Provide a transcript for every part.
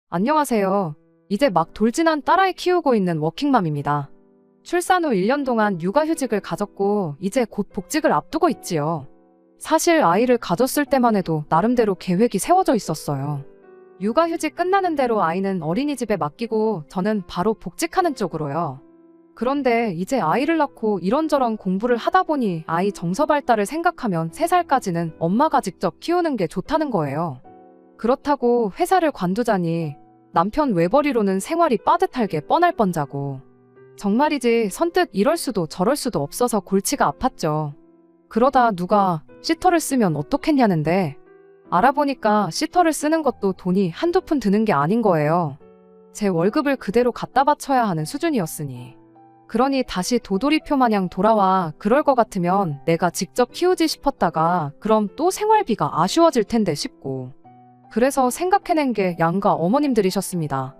안녕하세요. 이제 막 돌진한 딸아이 키우고 있는 워킹맘입니다. 출산 후 1년 동안 육아휴직을 가졌고 이제 곧 복직을 앞두고 있지요. 사실 아이를 가졌을 때만 해도 나름대로 계획이 세워져 있었어요. 육아휴직 끝나는 대로 아이는 어린이집에 맡기고 저는 바로 복직하는 쪽으로요. 그런데 이제 아이를 낳고 이런저런 공부를 하다 보니 아이 정서 발달을 생각하면 3살까지는 엄마가 직접 키우는 게 좋다는 거예요. 그렇다고 회사를 관두자니 남편 외벌이로는 생활이 빠듯할 게 뻔할 뻔자고. 정말이지 선뜻 이럴 수도 저럴 수도 없어서 골치가 아팠죠. 그러다 누가 시터를 쓰면 어떻겠냐는데 알아보니까 시터를 쓰는 것도 돈이 한두 푼 드는 게 아닌 거예요. 제 월급을 그대로 갖다 바쳐야 하는 수준이었으니. 그러니 다시 도돌이표 마냥 돌아와 그럴 것 같으면 내가 직접 키우지 싶었다가 그럼 또 생활비가 아쉬워질 텐데 싶고. 그래서 생각해낸 게 양가 어머님들이셨습니다.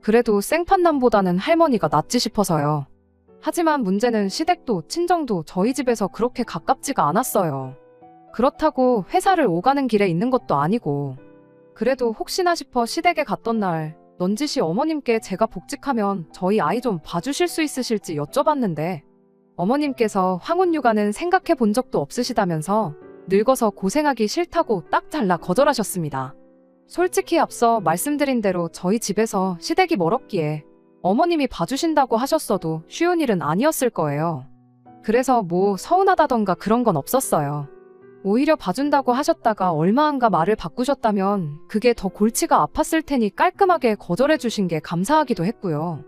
그래도 생판남보다는 할머니가 낫지 싶어서요. 하지만 문제는 시댁도 친정도 저희 집에서 그렇게 가깝지가 않았어요. 그렇다고 회사를 오가는 길에 있는 것도 아니고. 그래도 혹시나 싶어 시댁에 갔던 날 넌지시 어머님께 제가 복직하면 저희 아이 좀 봐주실 수 있으실지 여쭤봤는데 어머님께서 황혼육아는 생각해 본 적도 없으시다면서 늙어서 고생하기 싫다고 딱 잘라 거절하셨습니다. 솔직히 앞서 말씀드린 대로 저희 집에서 시댁이 멀었기에 어머님이 봐주신다고 하셨어도 쉬운 일은 아니었을 거예요. 그래서 뭐 서운하다던가 그런 건 없었어요. 오히려 봐준다고 하셨다가 얼마 안가 말을 바꾸셨다면 그게 더 골치가 아팠을 테니 깔끔하게 거절해 주신 게 감사하기도 했고요.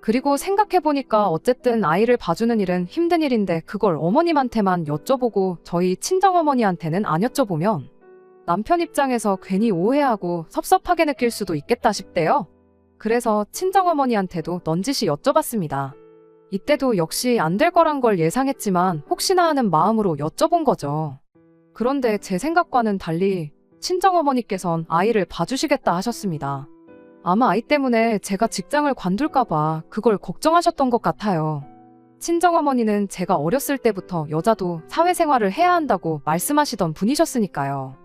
그리고 생각해보니까 어쨌든 아이를 봐주는 일은 힘든 일인데 그걸 어머님한테만 여쭤보고 저희 친정어머니한테는 안 여쭤보면 남편 입장에서 괜히 오해하고 섭섭하게 느낄 수도 있겠다 싶대요. 그래서 친정어머니한테도 넌지시 여쭤봤습니다. 이때도 역시 안 될 거란 걸 예상했지만 혹시나 하는 마음으로 여쭤본 거죠. 그런데 제 생각과는 달리 친정어머니께선 아이를 봐주시겠다 하셨습니다. 아마 아이 때문에 제가 직장을 관둘까봐 그걸 걱정하셨던 것 같아요. 친정어머니는 제가 어렸을 때부터 여자도 사회생활을 해야 한다고 말씀하시던 분이셨으니까요.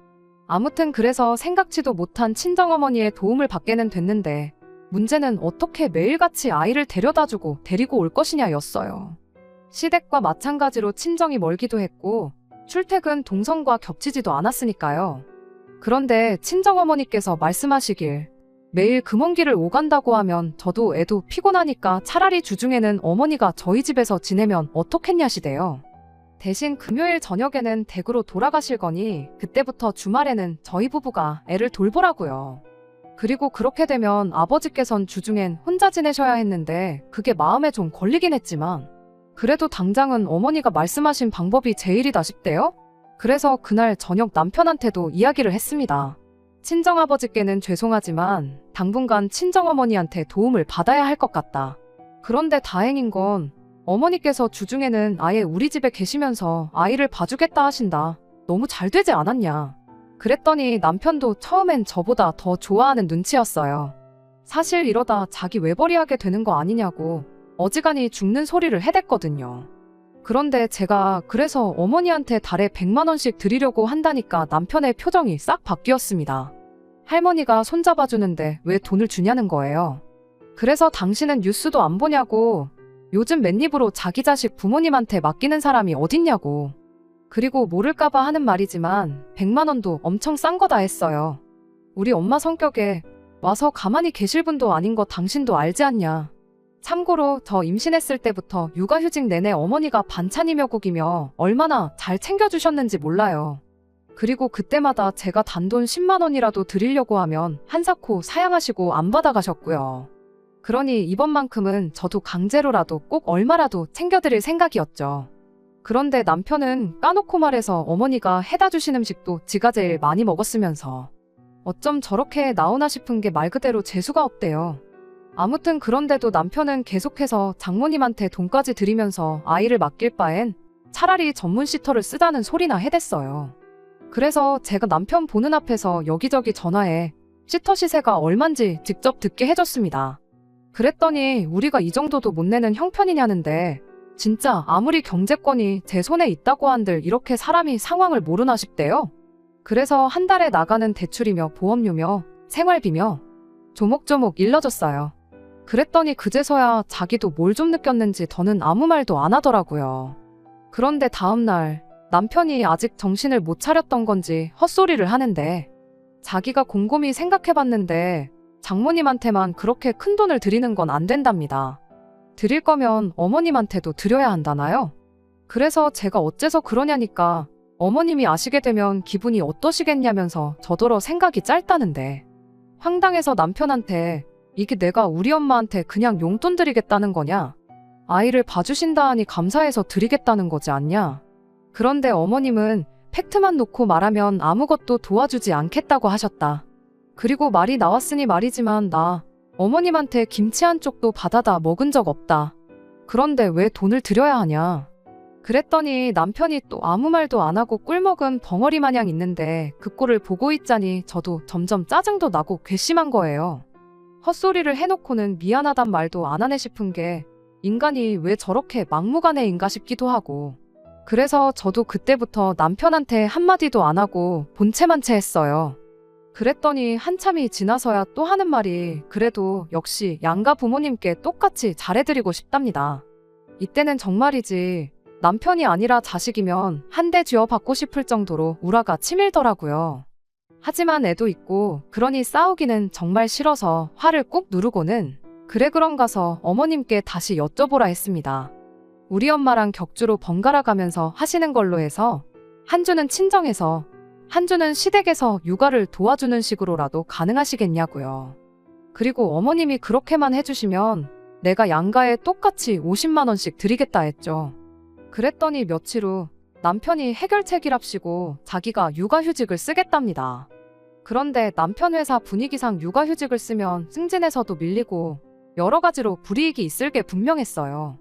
아무튼 그래서 생각지도 못한 친정어머니의 도움을 받게는 됐는데 문제는 어떻게 매일같이 아이를 데려다주고 데리고 올 것이냐였어요. 시댁과 마찬가지로 친정이 멀기도 했고 출퇴근 동선과 겹치지도 않았으니까요. 그런데 친정어머니께서 말씀하시길 매일 그 먼 길을 오간다고 하면 저도 애도 피곤하니까 차라리 주중에는 어머니가 저희 집에서 지내면 어떻겠냐시대요. 대신 금요일 저녁에는 댁으로 돌아가실 거니 그때부터 주말에는 저희 부부가 애를 돌보라고요. 그리고 그렇게 되면 아버지께선 주중엔 혼자 지내셔야 했는데 그게 마음에 좀 걸리긴 했지만 그래도 당장은 어머니가 말씀하신 방법이 제일이다 싶대요. 그래서 그날 저녁 남편한테도 이야기를 했습니다. 친정아버지께는 죄송하지만 당분간 친정어머니한테 도움을 받아야 할 것 같다. 그런데 다행인 건 어머니께서 주중에는 아예 우리 집에 계시면서 아이를 봐주겠다 하신다. 너무 잘 되지 않았냐. 그랬더니 남편도 처음엔 저보다 더 좋아하는 눈치였어요. 사실 이러다 자기 외벌이하게 되는 거 아니냐고 어지간히 죽는 소리를 해댔거든요. 그런데 제가 그래서 어머니한테 달에 100만 원씩 드리려고 한다니까 남편의 표정이 싹 바뀌었습니다. 할머니가 손잡아주는데 왜 돈을 주냐는 거예요. 그래서 당신은 뉴스도 안 보냐고. 요즘 맨입으로 자기 자식 부모님한테 맡기는 사람이 어딨냐고. 그리고 모를까봐 하는 말이지만 100만 원도 엄청 싼 거다 했어요. 우리 엄마 성격에 와서 가만히 계실 분도 아닌 거 당신도 알지 않냐. 참고로 저 임신했을 때부터 육아휴직 내내 어머니가 반찬이며 국이며 얼마나 잘 챙겨주셨는지 몰라요. 그리고 그때마다 제가 단돈 10만 원이라도 드리려고 하면 한사코 사양하시고 안 받아가셨고요. 그러니 이번만큼은 저도 강제로라도 꼭 얼마라도 챙겨드릴 생각이었죠. 그런데 남편은 까놓고 말해서 어머니가 해다 주신 음식도 지가 제일 많이 먹었으면서 어쩜 저렇게 나오나 싶은 게 말 그대로 재수가 없대요. 아무튼 그런데도 남편은 계속해서 장모님한테 돈까지 드리면서 아이를 맡길 바엔 차라리 전문 시터를 쓰자는 소리나 해댔어요. 그래서 제가 남편 보는 앞에서 여기저기 전화해 시터 시세가 얼만지 직접 듣게 해줬습니다. 그랬더니 우리가 이 정도도 못 내는 형편이냐는데 진짜 아무리 경제권이 제 손에 있다고 한들 이렇게 사람이 상황을 모르나 싶대요. 그래서 한 달에 나가는 대출이며 보험료며 생활비며 조목조목 일러줬어요. 그랬더니 그제서야 자기도 뭘 좀 느꼈는지 더는 아무 말도 안 하더라고요. 그런데 다음날 남편이 아직 정신을 못 차렸던 건지 헛소리를 하는데 자기가 곰곰이 생각해봤는데 장모님한테만 그렇게 큰 돈을 드리는 건 안 된답니다. 드릴 거면 어머님한테도 드려야 한다나요? 그래서 제가 어째서 그러냐니까 어머님이 아시게 되면 기분이 어떠시겠냐면서 저더러 생각이 짧다는데 황당해서 남편한테 이게 내가 우리 엄마한테 그냥 용돈 드리겠다는 거냐? 아이를 봐주신다 하니 감사해서 드리겠다는 거지 않냐? 그런데 어머님은 팩트만 놓고 말하면 아무것도 도와주지 않겠다고 하셨다. 그리고 말이 나왔으니 말이지만 나 어머님한테 김치 한 쪽도 받아다 먹은 적 없다. 그런데 왜 돈을 드려야 하냐? 그랬더니 남편이 또 아무 말도 안 하고 꿀먹은 벙어리 마냥 있는데 그 꼴을 보고 있자니 저도 점점 짜증도 나고 괘씸한 거예요. 헛소리를 해놓고는 미안하단 말도 안 하네 싶은 게 인간이 왜 저렇게 막무가내인가 싶기도 하고 그래서 저도 그때부터 남편한테 한마디도 안 하고 본체만 채 했어요. 그랬더니 한참이 지나서야 또 하는 말이 그래도 역시 양가 부모님께 똑같이 잘해드리고 싶답니다. 이때는 정말이지 남편이 아니라 자식이면 한 대 쥐어 받고 싶을 정도로 우라가 치밀더라고요. 하지만 애도 있고 그러니 싸우기는 정말 싫어서 화를 꾹 누르고는 그래 그럼 가서 어머님께 다시 여쭤보라 했습니다. 우리 엄마랑 격주로 번갈아 가면서 하시는 걸로 해서 한 주는 친정에서 한 주는 시댁에서 육아를 도와주는 식으로라도 가능하시겠냐고요. 그리고 어머님이 그렇게만 해주시면 내가 양가에 똑같이 50만 원씩 드리겠다 했죠. 그랬더니 며칠 후 남편이 해결책이랍시고 자기가 육아휴직을 쓰겠답니다. 그런데 남편 회사 분위기상 육아휴직을 쓰면 승진에서도 밀리고 여러 가지로 불이익이 있을 게 분명했어요.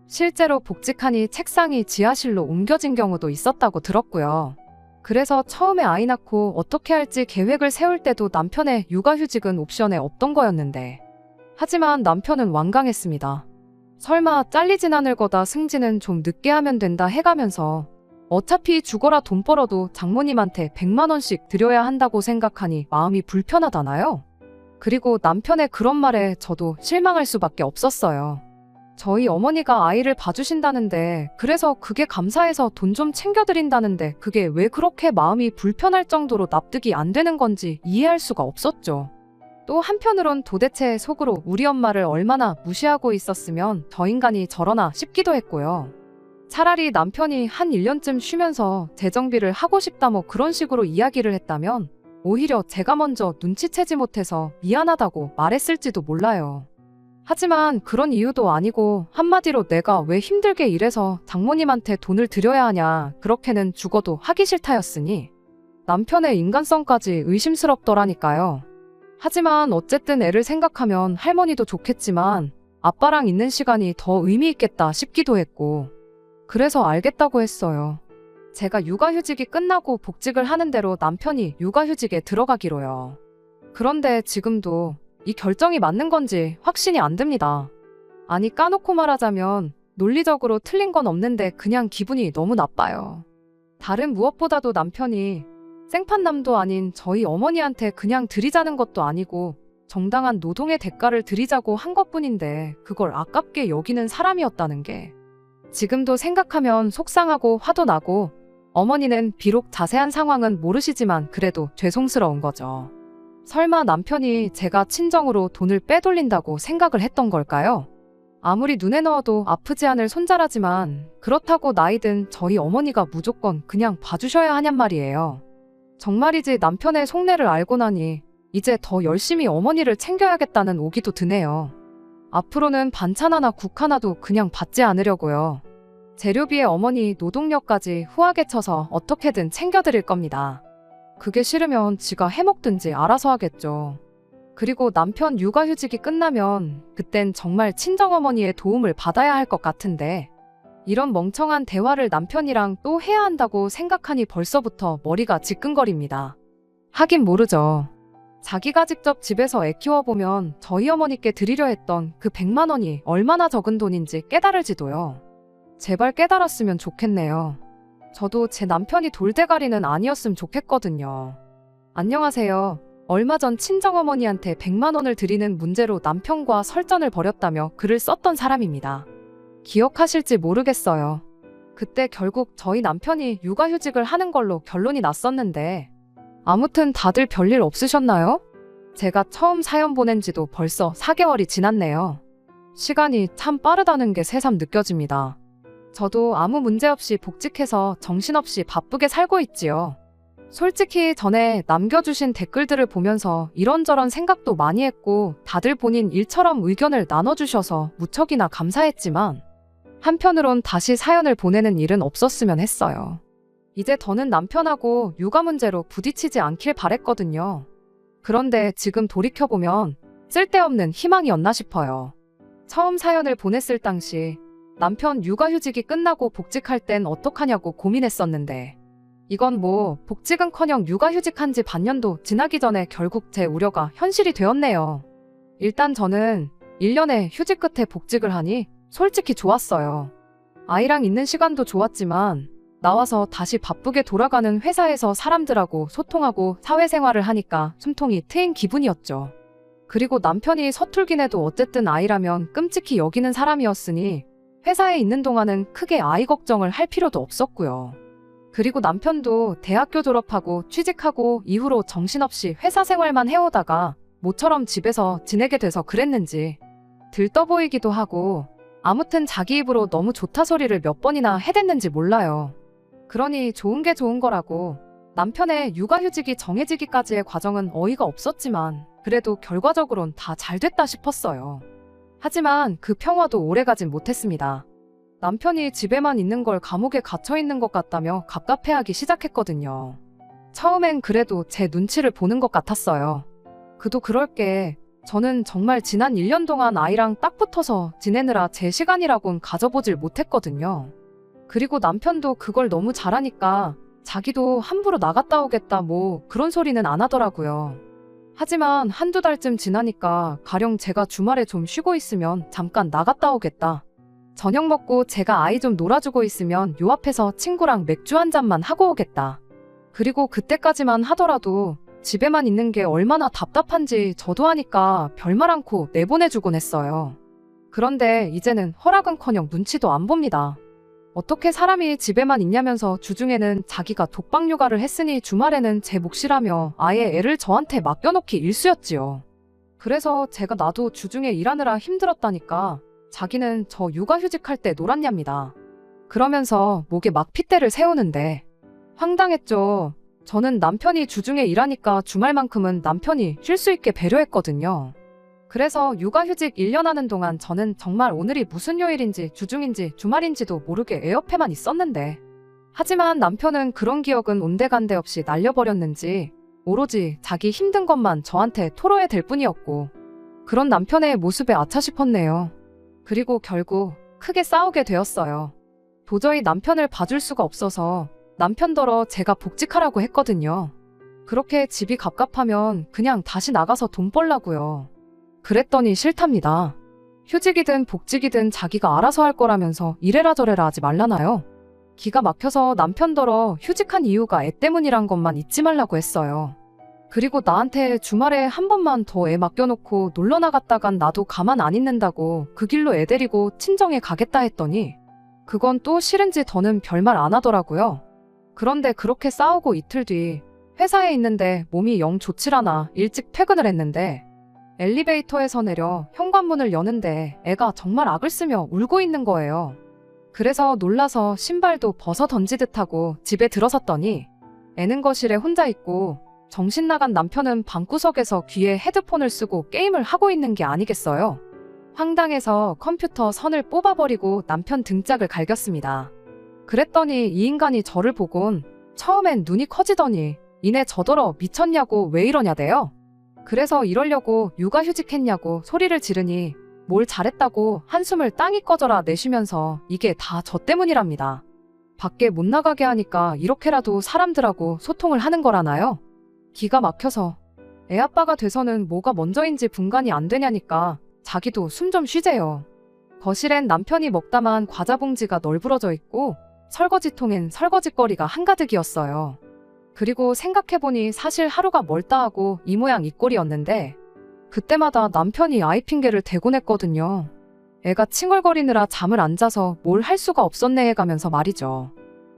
실제로 복직하니 책상이 지하실로 옮겨진 경우도 있었다고 들었고요. 그래서 처음에 아이 낳고 어떻게 할지 계획을 세울 때도 남편의 육아휴직은 옵션에 없던 거였는데 하지만 남편은 완강했습니다. 설마 잘리진 않을 거다 승진은 좀 늦게 하면 된다 해가면서 어차피 죽어라 돈 벌어도 장모님한테 100만 원씩 드려야 한다고 생각하니 마음이 불편하다나요? 그리고 남편의 그런 말에 저도 실망할 수밖에 없었어요. 저희 어머니가 아이를 봐주신다는데 그래서 그게 감사해서 돈 좀 챙겨드린다는데 그게 왜 그렇게 마음이 불편할 정도로 납득이 안 되는 건지 이해할 수가 없었죠. 또 한편으론 도대체 속으로 우리 엄마를 얼마나 무시하고 있었으면 저 인간이 저러나 싶기도 했고요. 차라리 남편이 한 1년쯤 쉬면서 재정비를 하고 싶다 뭐 그런 식으로 이야기를 했다면 오히려 제가 먼저 눈치채지 못해서 미안하다고 말했을지도 몰라요. 하지만 그런 이유도 아니고 한마디로 내가 왜 힘들게 일해서 장모님한테 돈을 드려야 하냐 그렇게는 죽어도 하기 싫다였으니 남편의 인간성까지 의심스럽더라니까요. 하지만 어쨌든 애를 생각하면 할머니도 좋겠지만 아빠랑 있는 시간이 더 의미 있겠다 싶기도 했고 그래서 알겠다고 했어요. 제가 육아휴직이 끝나고 복직을 하는 대로 남편이 육아휴직에 들어가기로요. 그런데 지금도 이 결정이 맞는 건지 확신이 안 듭니다. 아니 까놓고 말하자면 논리적으로 틀린 건 없는데 그냥 기분이 너무 나빠요. 다른 무엇보다도 남편이 생판남도 아닌 저희 어머니한테 그냥 드리자는 것도 아니고 정당한 노동의 대가를 드리자고 한 것뿐인데 그걸 아깝게 여기는 사람이었다는 게 지금도 생각하면 속상하고 화도 나고 어머니는 비록 자세한 상황은 모르시지만 그래도 죄송스러운 거죠. 설마 남편이 제가 친정으로 돈을 빼돌린다고 생각을 했던 걸까요? 아무리 눈에 넣어도 아프지 않을 손자라지만 그렇다고 나이든 저희 어머니가 무조건 그냥 봐주셔야 하냔 말이에요. 정말이지 남편의 속내를 알고 나니 이제 더 열심히 어머니를 챙겨야겠다는 오기도 드네요. 앞으로는 반찬 하나 국 하나도 그냥 받지 않으려고요. 재료비에 어머니 노동력까지 후하게 쳐서 어떻게든 챙겨드릴 겁니다. 그게 싫으면 지가 해먹든지 알아서 하겠죠. 그리고 남편 육아휴직이 끝나면 그땐 정말 친정어머니의 도움을 받아야 할 것 같은데 이런 멍청한 대화를 남편이랑 또 해야 한다고 생각하니 벌써부터 머리가 지끈거립니다. 하긴 모르죠. 자기가 직접 집에서 애 키워보면 저희 어머니께 드리려 했던 그 100만 원이 얼마나 적은 돈인지 깨달을지도요. 제발 깨달았으면 좋겠네요. 저도 제 남편이 돌대가리는 아니었으면 좋겠거든요. 안녕하세요. 얼마 전 친정어머니한테 100만 원을 드리는 문제로 남편과 설전을 벌였다며 글을 썼던 사람입니다. 기억하실지 모르겠어요. 그때 결국 저희 남편이 육아휴직을 하는 걸로 결론이 났었는데 아무튼 다들 별일 없으셨나요? 제가 처음 사연 보낸 지도 벌써 4개월이 지났네요. 시간이 참 빠르다는 게 새삼 느껴집니다. 저도 아무 문제 없이 복직해서 정신없이 바쁘게 살고 있지요. 솔직히 전에 남겨주신 댓글들을 보면서 이런저런 생각도 많이 했고 다들 본인 일처럼 의견을 나눠주셔서 무척이나 감사했지만 한편으론 다시 사연을 보내는 일은 없었으면 했어요. 이제 더는 남편하고 육아 문제로 부딪히지 않길 바랬거든요. 그런데 지금 돌이켜보면 쓸데없는 희망이었나 싶어요. 처음 사연을 보냈을 당시 남편 육아휴직이 끝나고 복직할 땐 어떡하냐고 고민했었는데 이건 뭐 복직은커녕 육아휴직한 지 반년도 지나기 전에 결국 제 우려가 현실이 되었네요. 일단 저는 1년의 휴직 끝에 복직을 하니 솔직히 좋았어요. 아이랑 있는 시간도 좋았지만 나와서 다시 바쁘게 돌아가는 회사에서 사람들하고 소통하고 사회생활을 하니까 숨통이 트인 기분이었죠. 그리고 남편이 서툴긴 해도 어쨌든 아이라면 끔찍히 여기는 사람이었으니 회사에 있는 동안은 크게 아이 걱정을 할 필요도 없었고요. 그리고 남편도 대학교 졸업하고 취직하고 이후로 정신없이 회사 생활만 해오다가 모처럼 집에서 지내게 돼서 그랬는지 들떠 보이기도 하고 아무튼 자기 입으로 너무 좋다 소리를 몇 번이나 해댔는지 몰라요. 그러니 좋은 게 좋은 거라고 남편의 육아휴직이 정해지기까지의 과정은 어이가 없었지만 그래도 결과적으론 다 잘 됐다 싶었어요. 하지만 그 평화도 오래가진 못했습니다. 남편이 집에만 있는 걸 감옥에 갇혀있는 것 같다며 갑갑해하기 시작했거든요. 처음엔 그래도 제 눈치를 보는 것 같았어요. 그도 그럴 게 저는 정말 지난 1년 동안 아이랑 딱 붙어서 지내느라 제 시간이라곤 가져보질 못했거든요. 그리고 남편도 그걸 너무 잘하니까 자기도 함부로 나갔다 오겠다 뭐 그런 소리는 안 하더라고요. 하지만 한두 달쯤 지나니까 가령 제가 주말에 좀 쉬고 있으면 잠깐 나갔다 오겠다. 저녁 먹고 제가 아이 좀 놀아주고 있으면 요 앞에서 친구랑 맥주 한 잔만 하고 오겠다. 그리고 그때까지만 하더라도 집에만 있는 게 얼마나 답답한지 저도 하니까 별말 않고 내보내주곤 했어요. 그런데 이제는 허락은커녕 눈치도 안 봅니다. 어떻게 사람이 집에만 있냐면서 주중에는 자기가 독박 육아를 했으니 주말에는 제 몫이라며 아예 애를 저한테 맡겨놓기 일쑤였지요. 그래서 제가 나도 주중에 일하느라 힘들었다니까 자기는 저 육아휴직할 때 놀았냐입니다. 그러면서 목에 막 핏대를 세우는데 황당했죠. 저는 남편이 주중에 일하니까 주말만큼은 남편이 쉴 수 있게 배려했거든요. 그래서 육아휴직 1년 하는 동안 저는 정말 오늘이 무슨 요일인지 주중인지 주말인지도 모르게 애 옆에만 있었는데 하지만 남편은 그런 기억은 온데간데 없이 날려버렸는지 오로지 자기 힘든 것만 저한테 토로해댈 뿐이었고 그런 남편의 모습에 아차 싶었네요. 그리고 결국 크게 싸우게 되었어요. 도저히 남편을 봐줄 수가 없어서 남편더러 제가 복직하라고 했거든요. 그렇게 집이 갑갑하면 그냥 다시 나가서 돈 벌라고요. 그랬더니 싫답니다. 휴직이든 복직이든 자기가 알아서 할 거라면서 이래라 저래라 하지 말라나요? 기가 막혀서 남편더러 휴직한 이유가 애 때문이란 것만 잊지 말라고 했어요. 그리고 나한테 주말에 한 번만 더 애 맡겨놓고 놀러 나갔다간 나도 가만 안 있는다고 그 길로 애 데리고 친정에 가겠다 했더니 그건 또 싫은지 더는 별말 안 하더라고요. 그런데 그렇게 싸우고 이틀 뒤 회사에 있는데 몸이 영 좋질 않아 일찍 퇴근을 했는데 엘리베이터에서 내려 현관문을 여는데 애가 정말 악을 쓰며 울고 있는 거예요. 그래서 놀라서 신발도 벗어 던지듯 하고 집에 들어섰더니 애는 거실에 혼자 있고 정신 나간 남편은 방구석에서 귀에 헤드폰을 쓰고 게임을 하고 있는 게 아니겠어요? 황당해서 컴퓨터 선을 뽑아버리고 남편 등짝을 갈겼습니다. 그랬더니 이 인간이 저를 보곤 처음엔 눈이 커지더니 이내 저더러 미쳤냐고 왜 이러냐대요. 그래서 이러려고 육아휴직했냐고 소리를 지르니 뭘 잘했다고 한숨을 땅이 꺼져라 내쉬면서 이게 다 저 때문이랍니다. 밖에 못 나가게 하니까 이렇게라도 사람들하고 소통을 하는 거라나요? 기가 막혀서 애 아빠가 돼서는 뭐가 먼저인지 분간이 안 되냐니까 자기도 숨 좀 쉬재요. 거실엔 남편이 먹다만 과자 봉지가 널브러져 있고 설거지통엔 설거지거리가 한가득이었어요. 그리고 생각해보니 사실 하루가 멀다 하고 이 모양 이 꼴이었는데 그때마다 남편이 아이 핑계를 대곤 했거든요. 애가 칭얼거리느라 잠을 안 자서 뭘 할 수가 없었네 해가면서 말이죠.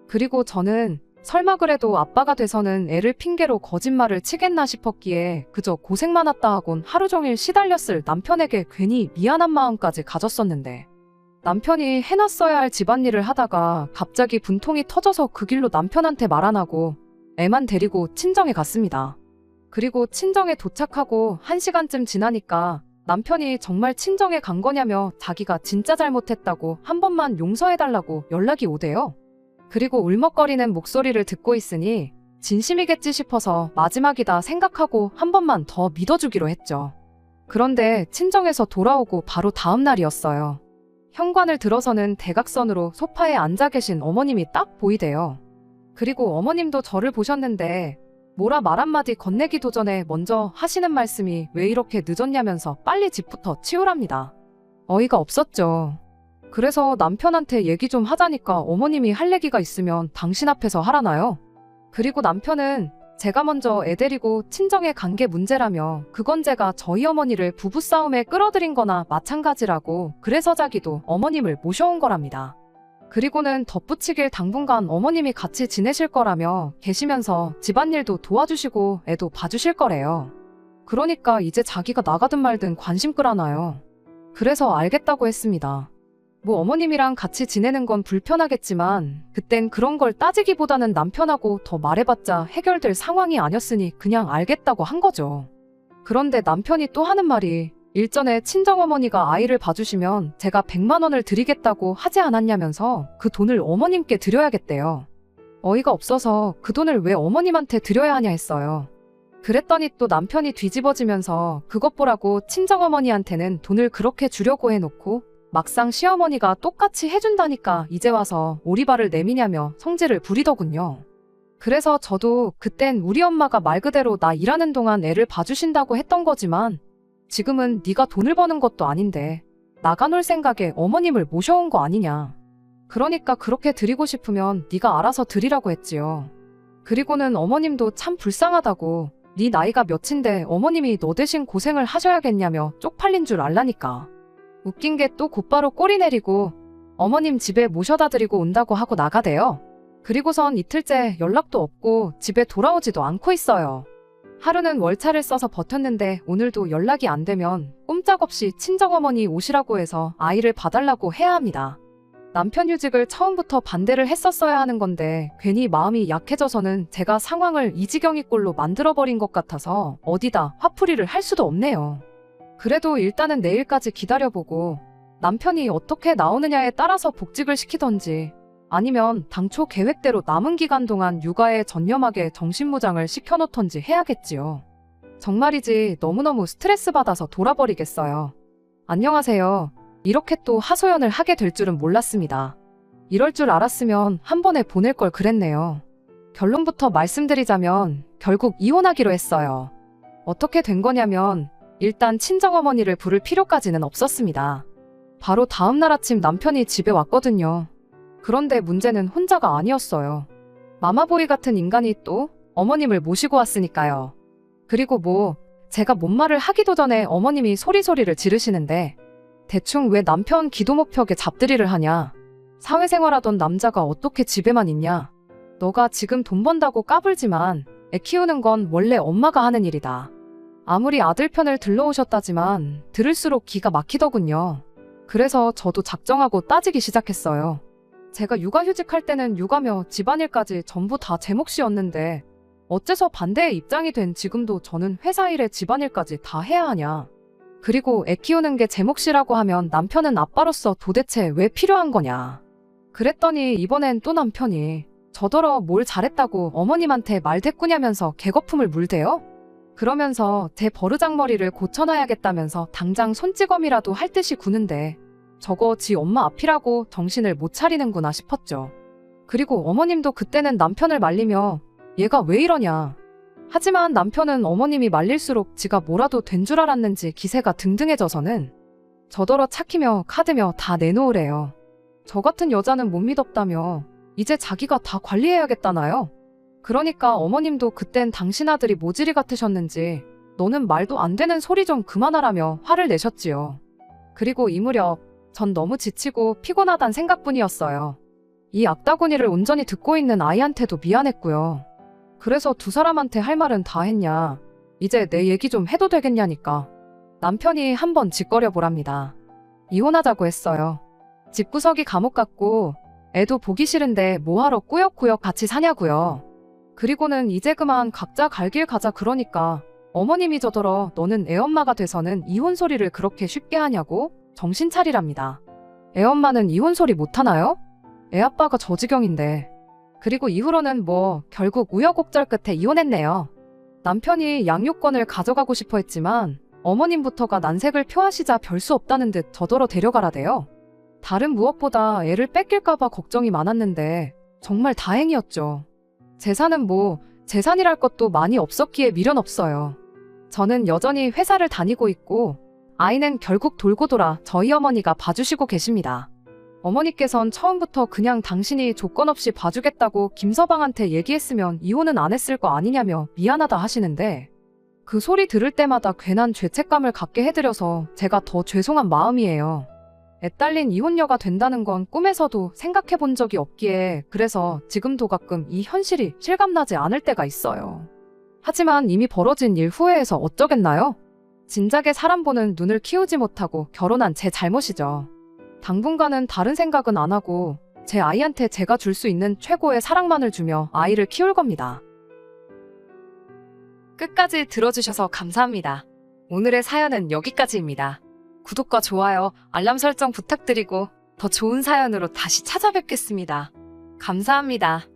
그리고 저는 설마 그래도 아빠가 돼서는 애를 핑계로 거짓말을 치겠나 싶었기에 그저 고생 많았다 하곤 하루 종일 시달렸을 남편에게 괜히 미안한 마음까지 가졌었는데 남편이 해놨어야 할 집안일을 하다가 갑자기 분통이 터져서 그 길로 남편한테 말 안 하고 애만 데리고 친정에 갔습니다. 그리고 친정에 도착하고 1시간쯤 지나니까 남편이 정말 친정에 간 거냐며 자기가 진짜 잘못했다고 한 번만 용서해달라고 연락이 오대요. 그리고 울먹거리는 목소리를 듣고 있으니 진심이겠지 싶어서 마지막이다 생각하고 한 번만 더 믿어주기로 했죠. 그런데 친정에서 돌아오고 바로 다음 날이었어요. 현관을 들어서는 대각선으로 소파에 앉아 계신 어머님이 딱 보이대요. 그리고 어머님도 저를 보셨는데 뭐라 말 한마디 건네기도 전에 먼저 하시는 말씀이 왜 이렇게 늦었냐면서 빨리 집부터 치우랍니다. 어이가 없었죠. 그래서 남편한테 얘기 좀 하자니까 어머님이 할 얘기가 있으면 당신 앞에서 하라나요? 그리고 남편은 제가 먼저 애 데리고 친정에 간 게 문제라며 그건 제가 저희 어머니를 부부싸움에 끌어들인 거나 마찬가지라고 그래서 자기도 어머님을 모셔온 거랍니다. 그리고는 덧붙이길 당분간 어머님이 같이 지내실 거라며 계시면서 집안일도 도와주시고 애도 봐주실 거래요. 그러니까 이제 자기가 나가든 말든 관심 끌어나요. 그래서 알겠다고 했습니다. 뭐 어머님이랑 같이 지내는 건 불편하겠지만 그땐 그런 걸 따지기보다는 남편하고 더 말해봤자 해결될 상황이 아니었으니 그냥 알겠다고 한 거죠. 그런데 남편이 또 하는 말이 일전에 친정어머니가 아이를 봐주시면 제가 100만 원을 드리겠다고 하지 않았냐면서 그 돈을 어머님께 드려야겠대요. 어이가 없어서 그 돈을 왜 어머님한테 드려야 하냐 했어요. 그랬더니 또 남편이 뒤집어지면서 그것 보라고 친정어머니한테는 돈을 그렇게 주려고 해놓고 막상 시어머니가 똑같이 해준다니까 이제 와서 오리발을 내미냐며 성질을 부리더군요. 그래서 저도 그땐 우리 엄마가 말 그대로 나 일하는 동안 애를 봐주신다고 했던 거지만 지금은 네가 돈을 버는 것도 아닌데 나가 놀 생각에 어머님을 모셔온 거 아니냐. 그러니까 그렇게 드리고 싶으면 네가 알아서 드리라고 했지요. 그리고는 어머님도 참 불쌍하다고 네 나이가 몇인데 어머님이 너 대신 고생을 하셔야겠냐며 쪽팔린 줄 알라니까. 웃긴 게 또 곧바로 꼬리 내리고 어머님 집에 모셔다 드리고 온다고 하고 나가대요. 그리고선 이틀째 연락도 없고 집에 돌아오지도 않고 있어요. 하루는 월차를 써서 버텼는데 오늘도 연락이 안 되면 꼼짝없이 친정어머니 오시라고 해서 아이를 봐달라고 해야 합니다. 남편 휴직을 처음부터 반대를 했었어야 하는 건데 괜히 마음이 약해져서는 제가 상황을 이 지경이 꼴로 만들어버린 것 같아서 어디다 화풀이를 할 수도 없네요. 그래도 일단은 내일까지 기다려보고 남편이 어떻게 나오느냐에 따라서 복직을 시키던지 아니면 당초 계획대로 남은 기간 동안 육아에 전념하게 정신무장을 시켜놓던지 해야겠지요. 정말이지 너무너무 스트레스 받아서 돌아버리겠어요. 안녕하세요. 이렇게 또 하소연을 하게 될 줄은 몰랐습니다. 이럴 줄 알았으면 한 번에 보낼 걸 그랬네요. 결론부터 말씀드리자면 결국 이혼하기로 했어요. 어떻게 된 거냐면 일단 친정어머니를 부를 필요까지는 없었습니다. 바로 다음날 아침 남편이 집에 왔거든요. 그런데 문제는 혼자가 아니었어요. 마마보이 같은 인간이 또 어머님을 모시고 왔으니까요. 그리고 뭐 제가 뭔 말을 하기도 전에 어머님이 소리소리를 지르시는데 대충 왜 남편 기도 목표에 잡들이를 하냐. 사회생활하던 남자가 어떻게 집에만 있냐. 너가 지금 돈 번다고 까불지만 애 키우는 건 원래 엄마가 하는 일이다. 아무리 아들 편을 들러오셨다지만 들을수록 기가 막히더군요. 그래서 저도 작정하고 따지기 시작했어요. 제가 육아휴직할 때는 육아며 집안일까지 전부 다 제 몫이었는데 어째서 반대의 입장이 된 지금도 저는 회사 일에 집안일까지 다 해야 하냐. 그리고 애 키우는 게 제 몫이라고 하면 남편은 아빠로서 도대체 왜 필요한 거냐. 그랬더니 이번엔 또 남편이 저더러 뭘 잘했다고 어머님한테 말대꾸냐면서 개거품을 물대요. 그러면서 제 버르장머리를 고쳐놔야겠다면서 당장 손찌검이라도 할 듯이 구는데 저거 지 엄마 앞이라고 정신을 못 차리는구나 싶었죠. 그리고 어머님도 그때는 남편을 말리며 얘가 왜 이러냐. 하지만 남편은 어머님이 말릴수록 지가 뭐라도 된 줄 알았는지 기세가 등등해져서는 저더러 착히며 카드며 다 내놓으래요. 저 같은 여자는 못 믿었다며 이제 자기가 다 관리해야겠다나요. 그러니까 어머님도 그땐 당신 아들이 모질이 같으셨는지 너는 말도 안 되는 소리 좀 그만하라며 화를 내셨지요. 그리고 이 무렵 전 너무 지치고 피곤하단 생각뿐이었어요. 이 악다구니를 온전히 듣고 있는 아이한테도 미안했고요. 그래서 두 사람한테 할 말은 다 했냐. 이제 내 얘기 좀 해도 되겠냐니까. 남편이 한번 짓거려 보랍니다. 이혼하자고 했어요. 집구석이 감옥 같고 애도 보기 싫은데 뭐하러 꾸역꾸역 같이 사냐고요. 그리고는 이제 그만 각자 갈 길 가자 그러니까 어머님이 저더러 너는 애엄마가 돼서는 이혼 소리를 그렇게 쉽게 하냐고 정신 차리랍니다. 애엄마는 이혼 소리 못하나요? 애아빠가 저 지경인데. 그리고 이후로는 뭐 결국 우여곡절 끝에 이혼했네요. 남편이 양육권을 가져가고 싶어 했지만 어머님부터가 난색을 표하시자 별 수 없다는 듯 저더러 데려가라대요. 다른 무엇보다 애를 뺏길까봐 걱정이 많았는데 정말 다행이었죠. 재산은 뭐 재산이랄 것도 많이 없었기에 미련 없어요. 저는 여전히 회사를 다니고 있고 아이는 결국 돌고 돌아 저희 어머니가 봐주시고 계십니다. 어머니께선 처음부터 그냥 당신이 조건 없이 봐주겠다고 김서방한테 얘기했으면 이혼은 안 했을 거 아니냐며 미안하다 하시는데 그 소리 들을 때마다 괜한 죄책감을 갖게 해드려서 제가 더 죄송한 마음이에요. 애 딸린 이혼녀가 된다는 건 꿈에서도 생각해 본 적이 없기에 그래서 지금도 가끔 이 현실이 실감나지 않을 때가 있어요. 하지만 이미 벌어진 일 후회해서 어쩌겠나요? 진작에 사람 보는 눈을 키우지 못하고 결혼한 제 잘못이죠. 당분간은 다른 생각은 안 하고 제 아이한테 제가 줄 수 있는 최고의 사랑만을 주며 아이를 키울 겁니다. 끝까지 들어주셔서 감사합니다. 오늘의 사연은 여기까지입니다. 구독과 좋아요, 알람 설정 부탁드리고 더 좋은 사연으로 다시 찾아뵙겠습니다. 감사합니다.